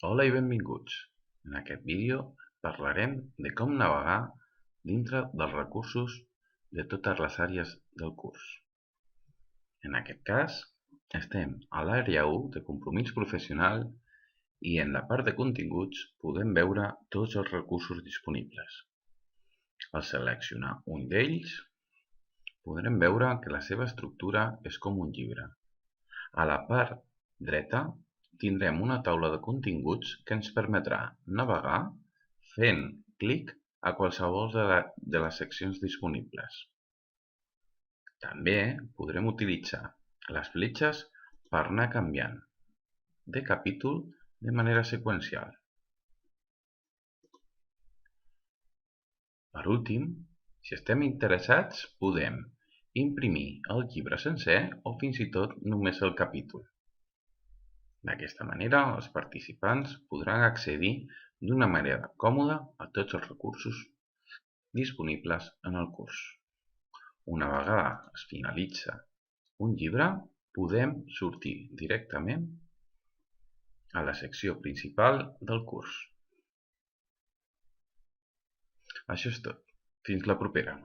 Hola i benvinguts. En aquest vídeo parlarem de com navegar dintre dels recursos de totes les àrees del curs. En aquest cas, estem a l'àrea 1 de compromís professional i en la part de continguts podem veure tots els recursos disponibles. Al seleccionar un d'ells, podrem veure que la seva estructura és com un llibre. A la part dreta tindrem una taula de continguts que ens permetrà navegar fent clic a qualsevol de les seccions disponibles. També podrem utilitzar les fletxes per anar canviant de capítol de manera seqüencial. Per últim, si estem interessats, podem imprimir el llibre sencer o fins i tot només el capítol. D'aquesta manera, els participants podran accedir d'una manera còmoda a tots els recursos disponibles en el curs. Una vegada es finalitza un llibre, podem sortir directament a la secció principal del curs. Això és tot. Fins la propera.